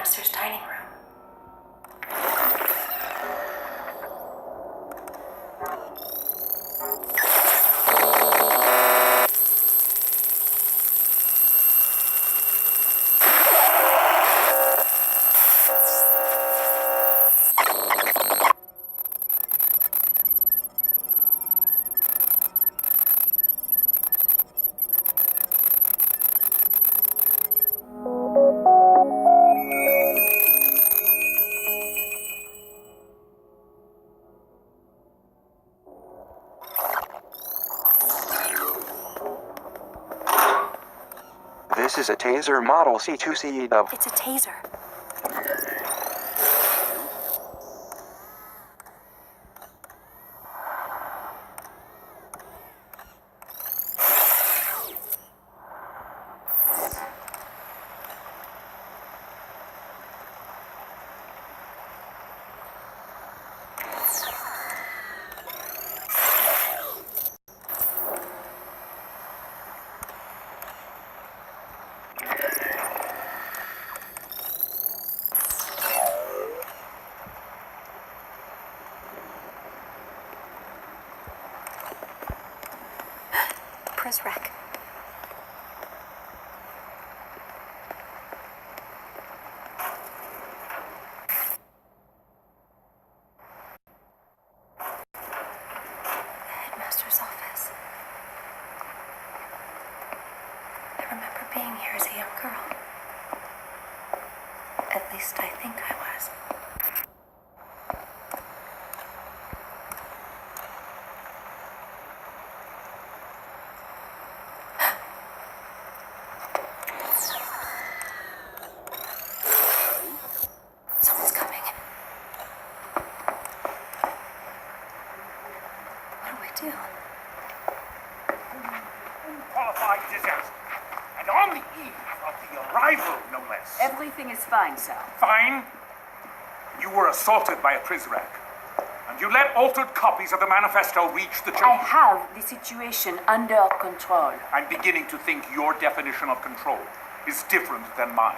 Master's dining room. This is a taser model C2CE dub. It's a taser. Press rec. Headmaster's office. I remember being here as a young girl. At least I think I was. Someone's coming. What do we do? Unqualified disaster. And on the eve of the arrival, no less. Everything is fine, sir. Fine. You were assaulted by a Prizrak. And you let altered copies of the manifesto reach the I chamber. have the situation under control. I'm beginning to think your definition of control is different than mine.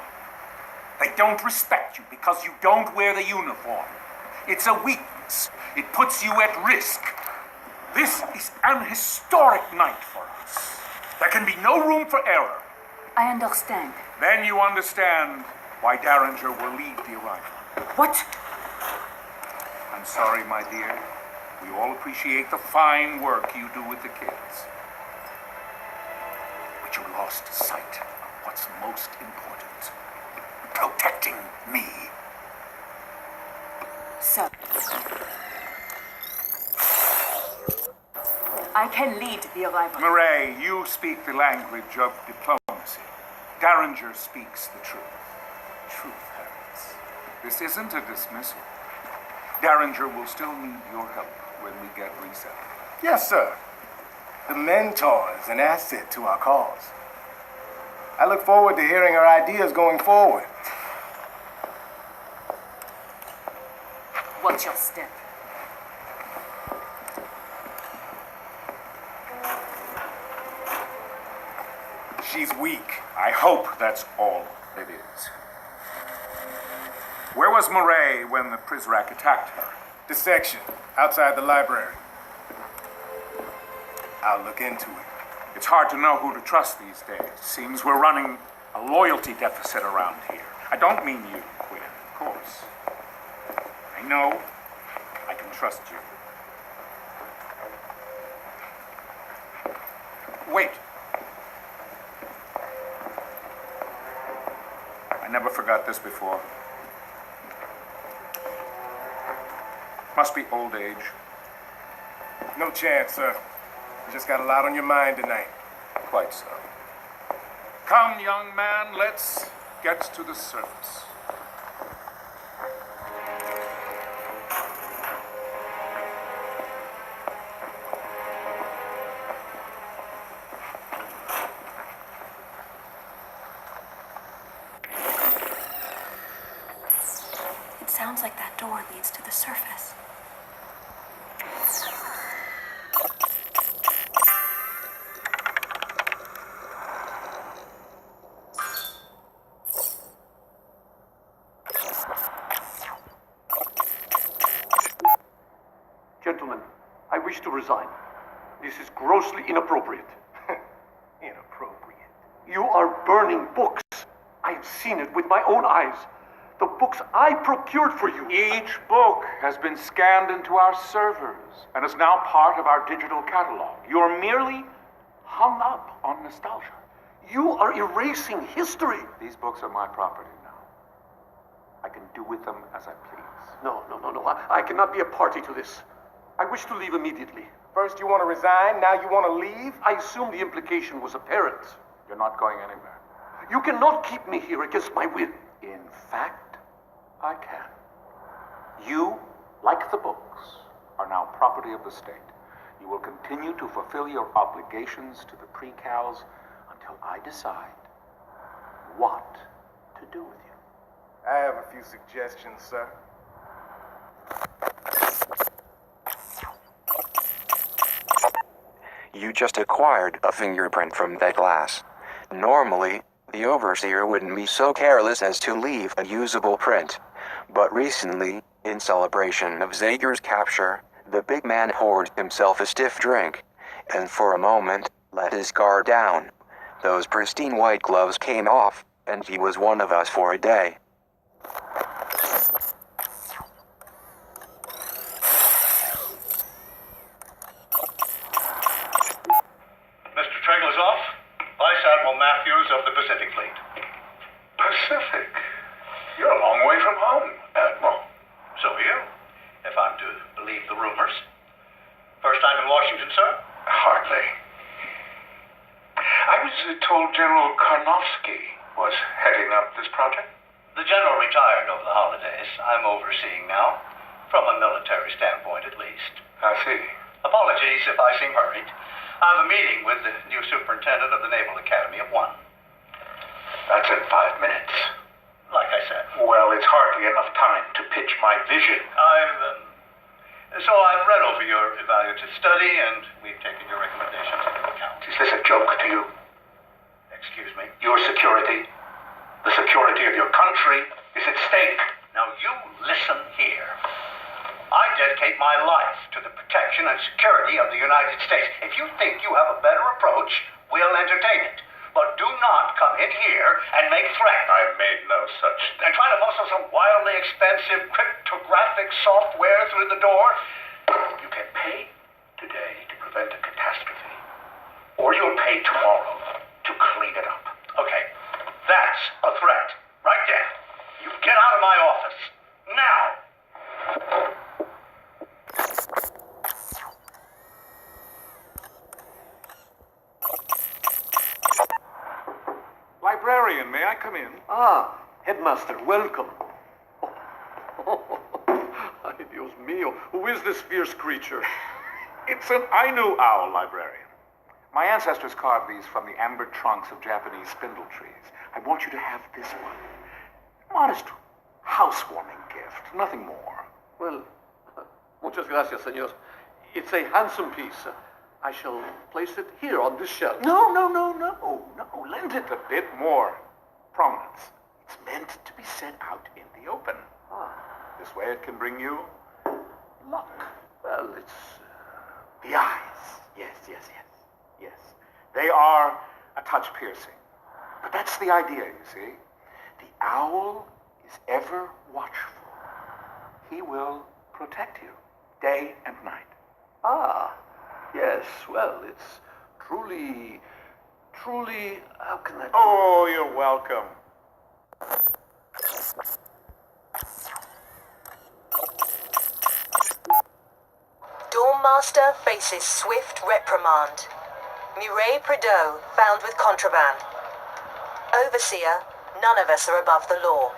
They don't respect you because you don't wear the uniform. It's a weakness. It puts you at risk. This is an historic night for us. There can be no room for error. I understand. Then you understand why Derringer will lead the arrival. What? I'm sorry, my dear. We all appreciate the fine work you do with the kids. But you lost sight of what's most important. Protecting me. Sir. I can lead the arrival. Murray, you speak the language of diplomacy. Derringer speaks the truth. Truth hurts. This isn't a dismissal. Derringer will still need your help when we get resettled. Yes, sir. The mentor is an asset to our cause. I look forward to hearing her ideas going forward. Watch your step. She's weak. I hope that's all it is. Where was Murray when the Prizrak attacked her? The section, outside the library. I'll look into it. It's hard to know who to trust these days. Seems we're running a loyalty deficit around here. I don't mean you, Quinn, of course. I know I can trust you. Wait. I never forgot this before. Must be old age. No chance, sir. You just got a lot on your mind tonight. Quite so. Come, young man, let's get to the surface. It sounds like that door leads to the surface. wish to resign. This is grossly inappropriate. Inappropriate. You are burning books. I have seen it with my own eyes. The books I procured for you. Each book has been scanned into our servers and is now part of our digital catalog. You're merely hung up on nostalgia. You are erasing history. These books are my property now. I can do with them as I please. No. I cannot be a party to this. I wish to leave immediately. First you want to resign, now you want to leave? I assume the implication was apparent. You're not going anywhere. You cannot keep me here against my will. In fact, I can. You, like the books, are now property of the state. You will continue to fulfill your obligations to the pre-cals until I decide what to do with you. I have a few suggestions, sir. You just acquired a fingerprint from that glass. Normally, the overseer wouldn't be so careless as to leave a usable print. But recently, in celebration of Zager's capture, the big man poured himself a stiff drink, and for a moment, let his guard down. Those pristine white gloves came off, and he was one of us for a day. Mr. Treglazov, Vice Admiral Matthews of the Pacific Fleet. Pacific? You're a long way from home, Admiral. So are you, if I'm to believe the rumors. First time in Washington, sir? Hardly. I was told General Karnofsky was heading up this project. The general retired over the holidays. I'm overseeing now, from a military standpoint at least. I see. Apologies if I seem hurried. I have a meeting with the new superintendent of the Naval Academy at 1. That's in 5 minutes. Like I said. Well, it's hardly enough time to pitch my vision. So I've read over your evaluative study, and we've taken your recommendations into account. Is this a joke to you? Excuse me? Your security, the security of your country, is at stake. Now you listen here. I dedicate my life to the protection and security of the United States. If you think you have a better approach, we'll entertain it. But do not come in here and make threats. I made no such... And try to muscle some wildly expensive cryptographic software through the door. You can pay today to prevent a catastrophe. Or you'll pay tomorrow to clean it up. Okay, that's a threat. Right there. You get out of my office. Now. Librarian, may I come in? Ah, Headmaster, welcome. Ay, Dios mío, who is this fierce creature? It's an Ainu owl, librarian. My ancestors carved these from the amber trunks of Japanese spindle trees. I want you to have this one. Modest housewarming gift, nothing more. Well, muchas gracias, señor. It's a handsome piece. I shall place it here on this shelf. No. Lend it a bit more prominence. It's meant to be set out in the open. This way it can bring you luck. Well, it's... The eyes. Yes. They are a touch piercing. But that's the idea, you see. The owl is ever watchful. He will protect you day and night. Ah, yes, well, it's truly, how can I... Oh, you're welcome. Dawnmaster faces swift reprimand. Mireille Prideaux found with contraband. Overseer, none of us are above the law.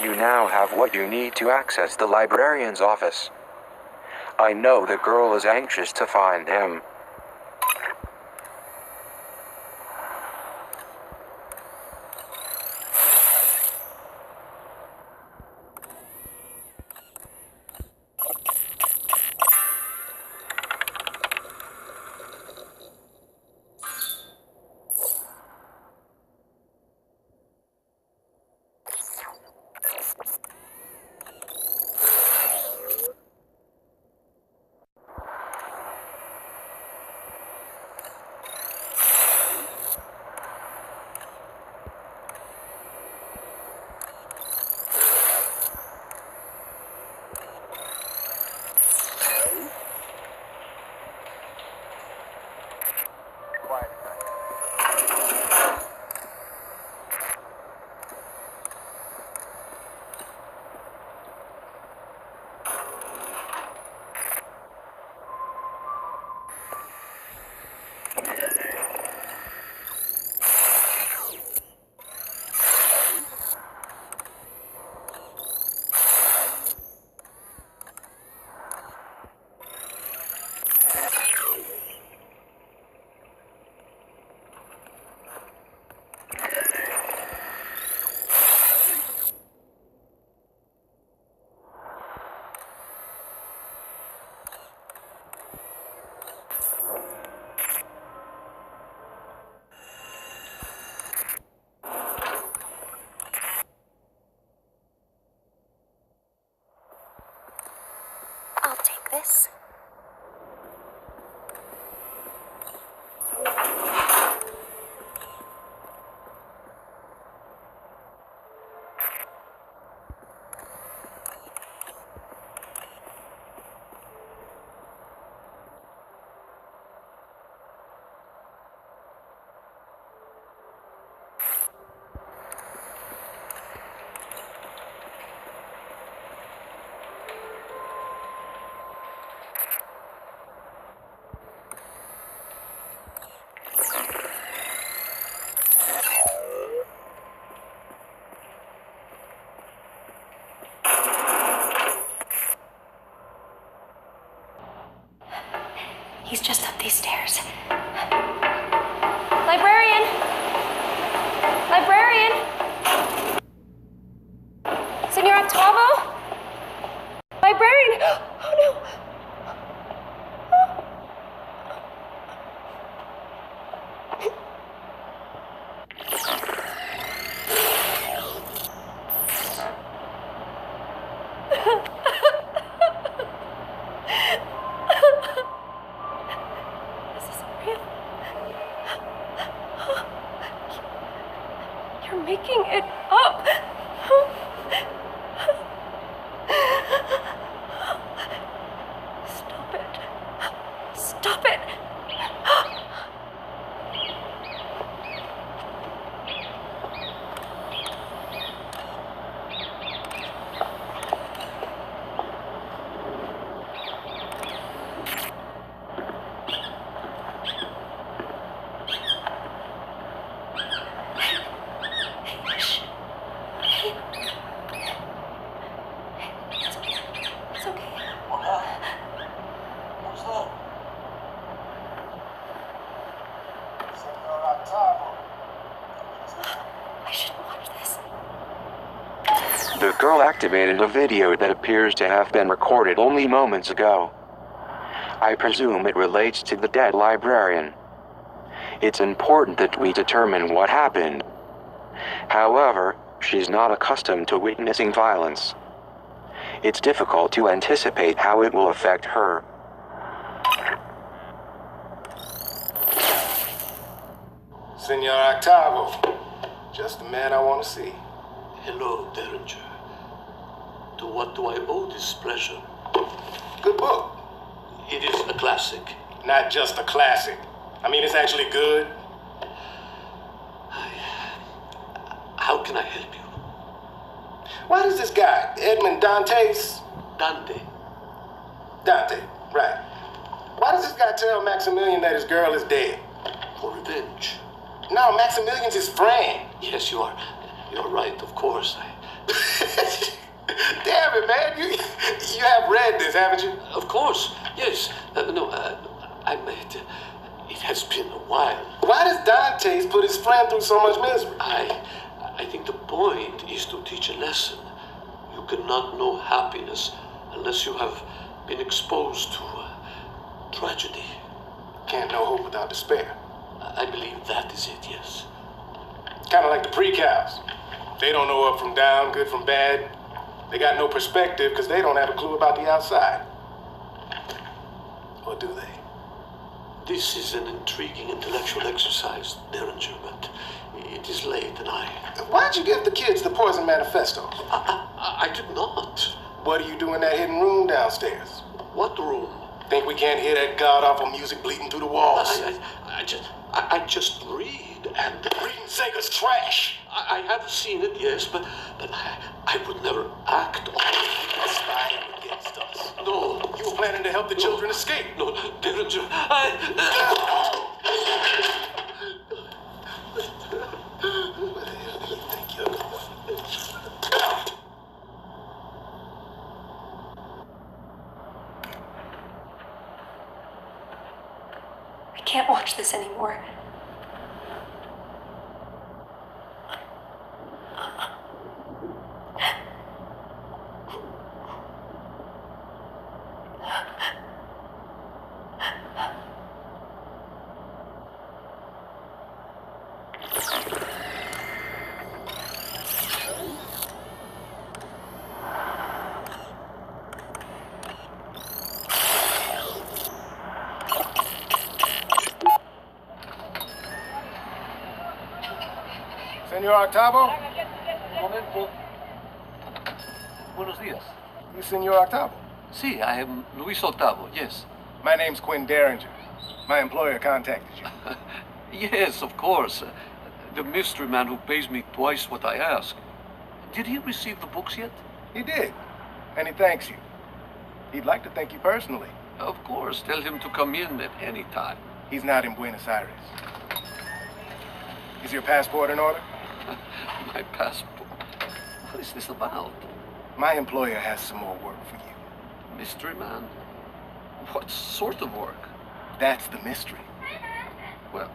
You now have what you need to access the librarian's office. I know the girl is anxious to find him. I'll take this. He's just up these stairs. Librarian! Librarian! Senor Octavo? Librarian! Oh no! You're making it up. Stop it. Stop it. The girl activated a video that appears to have been recorded only moments ago. I presume it relates to the dead librarian. It's important that we determine what happened. However, she's not accustomed to witnessing violence. It's difficult to anticipate how it will affect her. Senor Octavo, just the man I want to see. Hello, Derringer. To what do I owe this pleasure? Good book. It is a classic. Not just a classic. I mean, it's actually good. How can I help you? Why does this guy, Edmond Dantes? Dante. Dante, right. Why does this guy tell Maximilian that his girl is dead? For revenge. No, Maximilian's his friend. Yes, you're right, of course. have it, man. You have read this, haven't you? Of course, yes. I meant it has been a while. Why does Dantes put his friend through so much misery? I think the point is to teach a lesson. You cannot know happiness unless you have been exposed to tragedy. Can't know hope without despair. I believe that is it, yes. Kind of like the pre-cows. They don't know up from down, good from bad. They got no perspective because they don't have a clue about the outside. Or do they? This is an intriguing intellectual exercise, Derringer, but it is late and Why'd you give the kids the Poison Manifesto? I did not. What do you do in that hidden room downstairs? What room? Think we can't hear that god-awful music bleeding through the walls? I just read, and Reading Zager's trash! I have seen it, yes, but I would never act on it. Spying against us. No. You were planning to help the children escape. No, Derringer, Where the hell do you think you're going? I can't watch this anymore. Senor Octavo? Momento. Buenos días. You Senor Octavo? Sí, I am Luis Octavo, yes. My name's Quinn Derringer. My employer contacted you. Yes, of course. The mystery man who pays me twice what I ask. Did he receive the books yet? He did, and he thanks you. He'd like to thank you personally. Of course. Tell him to come in at any time. He's not in Buenos Aires. Is your passport in order? My passport? What is this about? My employer has some more work for you. Mystery man? What sort of work? That's the mystery. Well,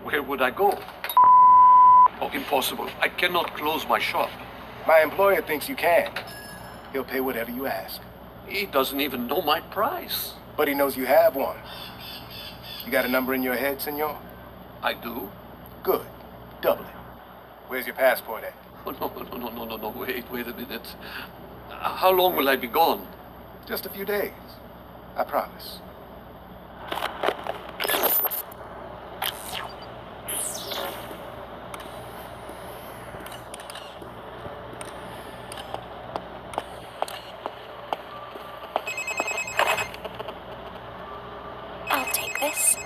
where would I go? Oh, impossible. I cannot close my shop. My employer thinks you can. He'll pay whatever you ask. He doesn't even know my price. But he knows you have one. You got a number in your head, senor? I do? Good. Double it. Where's your passport at? Oh, no. Wait a minute. How long will I be gone? Just a few days. I promise. I'll take this.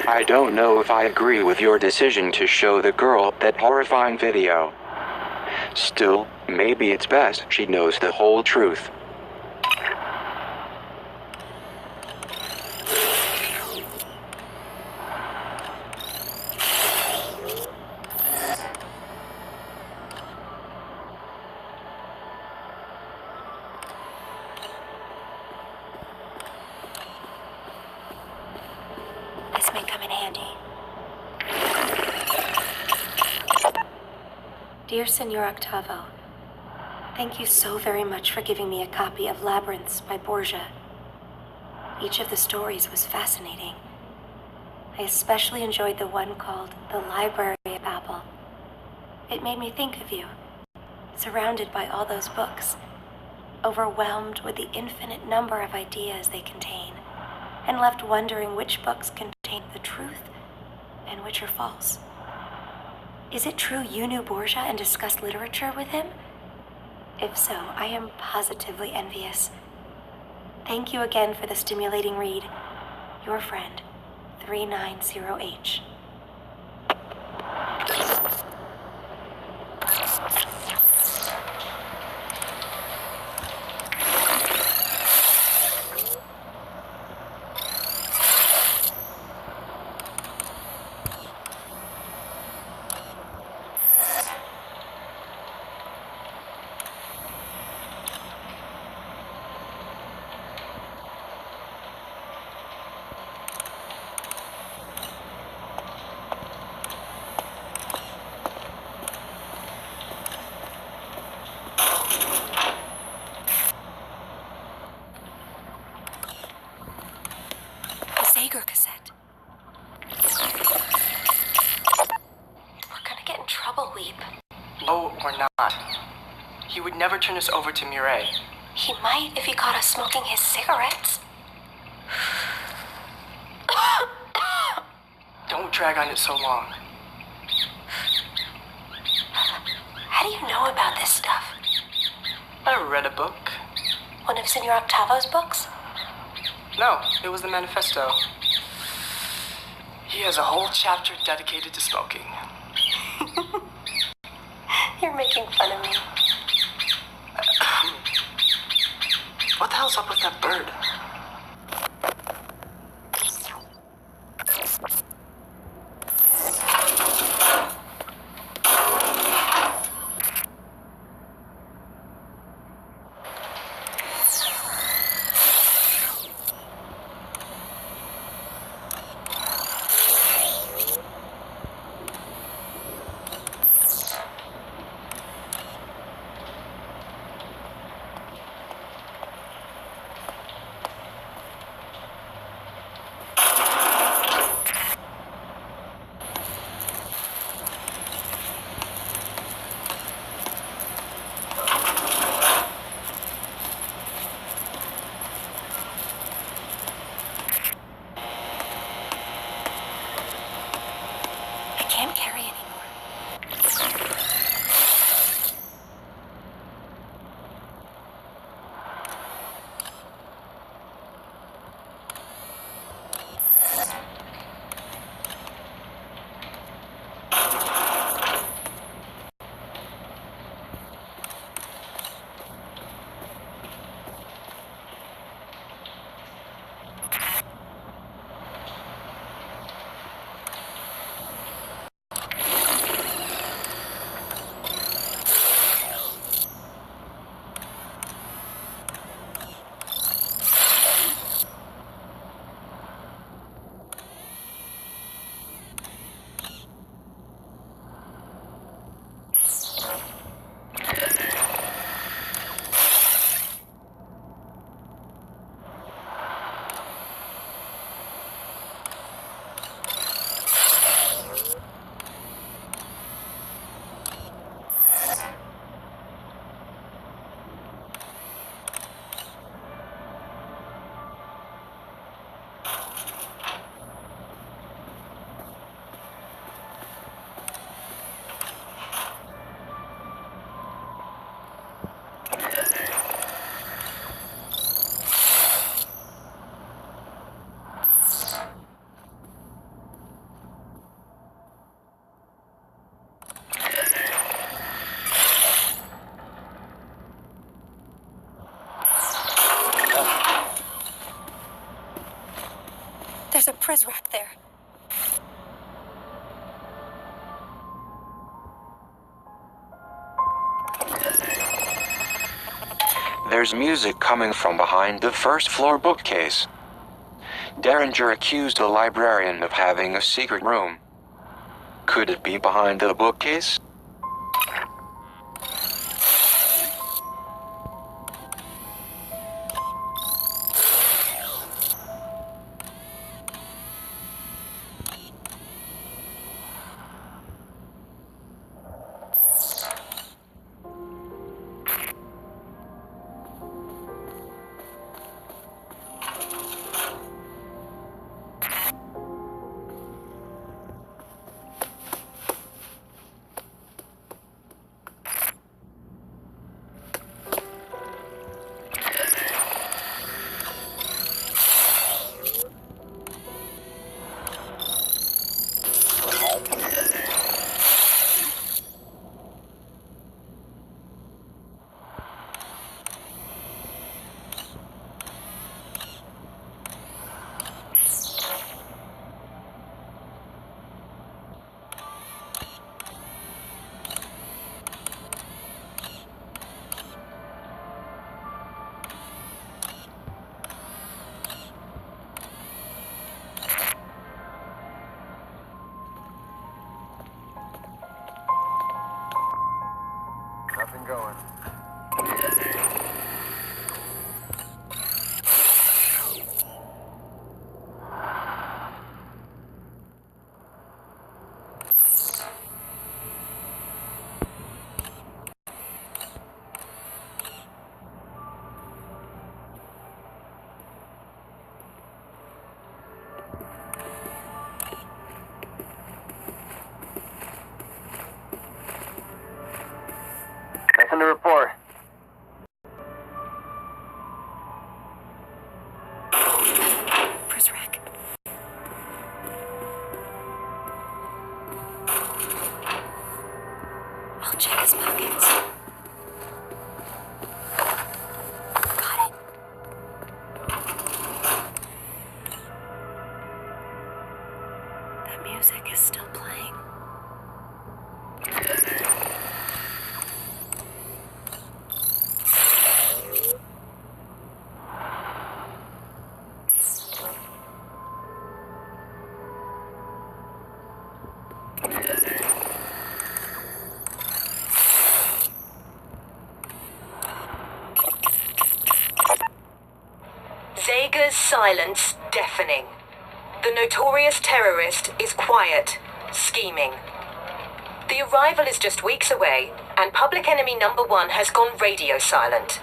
I don't know if I agree with your decision to show the girl that horrifying video. Still, maybe it's best she knows the whole truth. This may come in handy. Dear Senor Octavo, thank you so very much for giving me a copy of Labyrinths by Borgia. Each of the stories was fascinating. I especially enjoyed the one called The Library of Babel. It made me think of you, surrounded by all those books, overwhelmed with the infinite number of ideas they contain, and left wondering which books contain the truth and which are false. Is it true you knew Borgia and discussed literature with him? If so, I am positively envious. Thank you again for the stimulating read. Your friend, 390H. cassette. We're gonna get in trouble, Weep. No, we're not. He would never turn us over to Mireille. He might if he caught us smoking his cigarettes. Don't drag on it so long. How do you know about this stuff? I read a book. One of Senor Octavo's books? No, it was the manifesto. He has a whole chapter dedicated to smoking. You're making fun of me. What the hell's up with that bird? I can't carry anymore. There's a prizz rack there. There's music coming from behind the first floor bookcase. Derringer accused the librarian of having a secret room. Could it be behind the bookcase? Nothing going. Send a report. First rack. I'll check his pockets. Got it. The music is still playing. Zager's silence deafening. The notorious terrorist is quiet, scheming. The arrival is just weeks away, and public enemy number 1 has gone radio silent.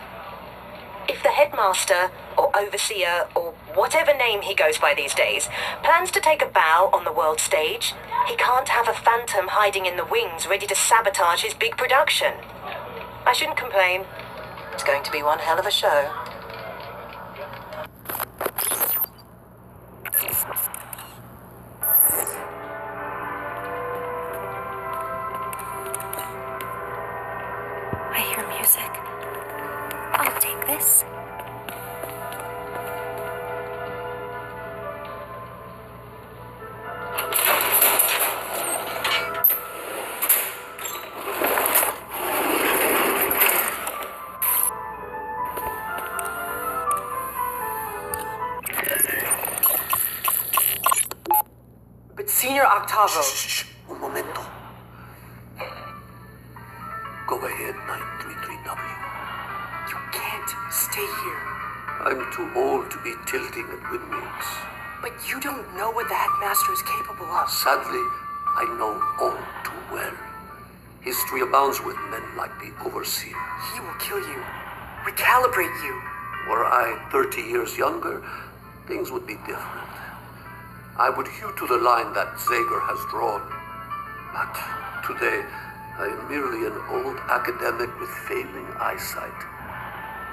If the headmaster, or overseer, or whatever name he goes by these days, plans to take a bow on the world stage, he can't have a phantom hiding in the wings ready to sabotage his big production. I shouldn't complain. It's going to be one hell of a show. I hear music. I'll take this. But Senior Octavo... Shh, un momento. Go ahead, 933W. You can't stay here. I'm too old to be tilting at windmills. But you don't know what the headmaster is capable of. Sadly, I know all too well. History abounds with men like the Overseer. He will kill you. Recalibrate you. Were I 30 years younger, things would be different. I would hew to the line that Zager has drawn. But today, I am merely an old academic with failing eyesight.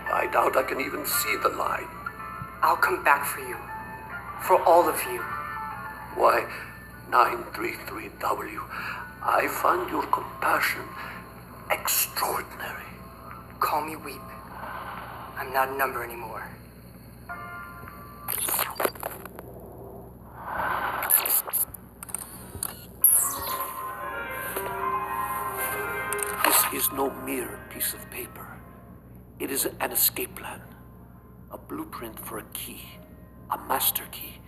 I doubt I can even see the line. I'll come back for you. For all of you. Why, 933W, I find your compassion extraordinary. Call me Weep. I'm not a number anymore. This is no mere piece of paper. It is an escape plan. A blueprint for a key. A master key.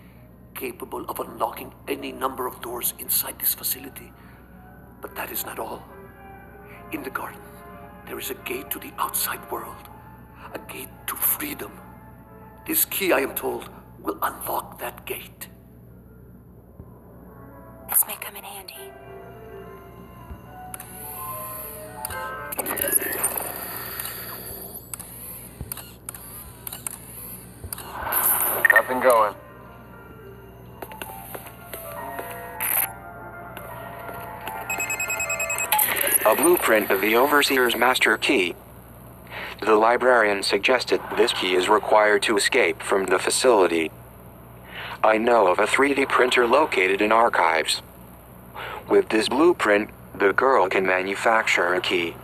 Capable of unlocking any number of doors inside this facility. But that is not all. In the garden, there is a gate to the outside world. A gate to freedom. This key, I am told, will unlock that gate. This may come in handy. Nothing going. A blueprint of the Overseer's master key. The librarian suggested this key is required to escape from the facility. I know of a 3D printer located in archives. With this blueprint, the girl can manufacture a key.